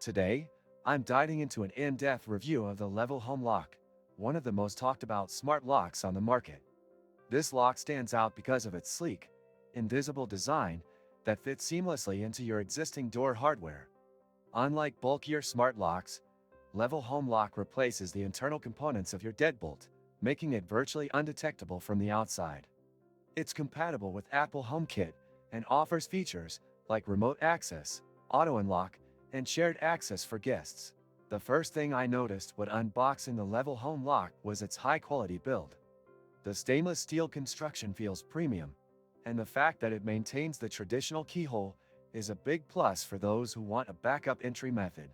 Today, I'm diving into an in-depth review of the Level Home Lock, one of the most talked about smart locks on the market. This lock stands out because of its sleek, invisible design that fits seamlessly into your existing door hardware. Unlike bulkier smart locks, Level Home Lock replaces the internal components of your deadbolt, making it virtually undetectable from the outside. It's compatible with Apple HomeKit and offers features like remote access, auto unlock, and shared access for guests. The first thing I noticed when unboxing the Level Home Lock was its high-quality build. The stainless steel construction feels premium, and the fact that it maintains the traditional keyhole is a big plus for those who want a backup entry method.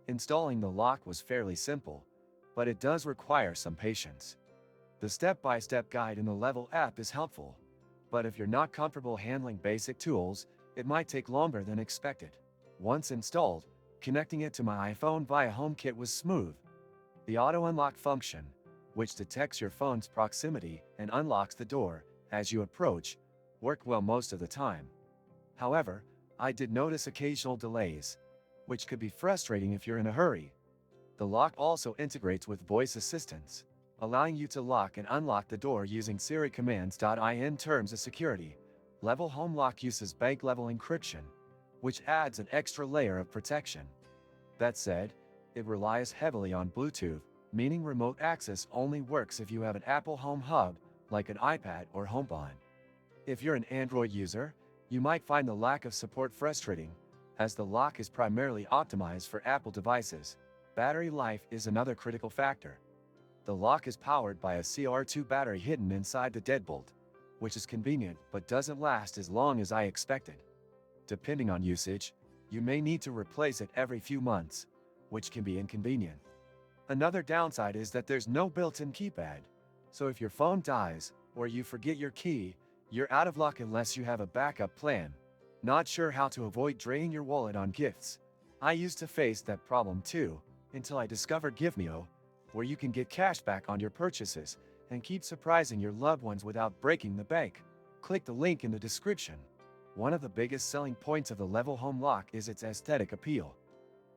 Installing the lock was fairly simple, but it does require some patience. The step-by-step guide in the Level app is helpful, but if you're not comfortable handling basic tools, it might take longer than expected. Once installed, connecting it to my iPhone via HomeKit was smooth. The auto unlock function, which detects your phone's proximity and unlocks the door as you approach, worked well most of the time. However, I did notice occasional delays, which could be frustrating if you're in a hurry. The lock also integrates with voice assistance, allowing you to lock and unlock the door using Siri commands. In terms of security, Level Home Lock uses bank-level encryption, which adds an extra layer of protection. That said, it relies heavily on Bluetooth, meaning remote access only works if you have an Apple Home Hub, like an iPad or HomePod. If you're an Android user, you might find the lack of support frustrating, as the lock is primarily optimized for Apple devices. Battery life is another critical factor. The lock is powered by a CR2 battery hidden inside the deadbolt, which is convenient but doesn't last as long as I expected. Depending on usage, you may need to replace it every few months, which can be inconvenient. Another downside is that there's no built-in keypad, so if your phone dies or you forget your key, you're out of luck unless you have a backup plan. Not sure how to avoid draining your wallet on gifts? I used to face that problem too, until I discovered Givemeo, where you can get cash back on your purchases and keep surprising your loved ones without breaking the bank. Click the link in the description. One of the biggest selling points of the Level Home Lock is its aesthetic appeal.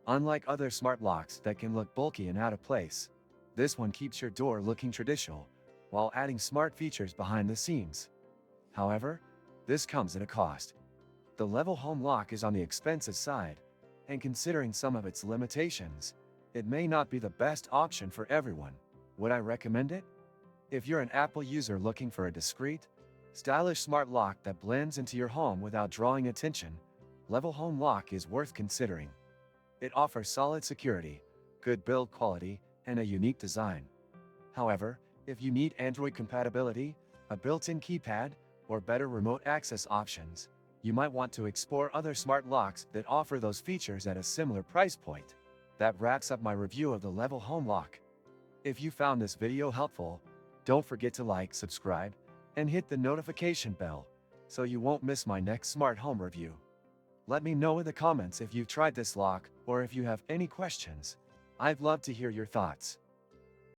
Unlike other smart locks that can look bulky and out of place, this one keeps your door looking traditional, while adding smart features behind the scenes. However, this comes at a cost. The Level Home Lock is on the expensive side, and considering some of its limitations, it may not be the best option for everyone. Would I recommend it? If you're an Apple user looking for a discreet, stylish smart lock that blends into your home without drawing attention, Level Home Lock is worth considering. It offers solid security, good build quality, and a unique design. However, if you need Android compatibility, a built-in keypad, or better remote access options, you might want to explore other smart locks that offer those features at a similar price point. That wraps up my review of the Level Home Lock. If you found this video helpful, don't forget to like, subscribe, and hit the notification bell so you won't miss my next smart home review. Let me know in the comments if you've tried this lock or if you have any questions. I'd love to hear your thoughts.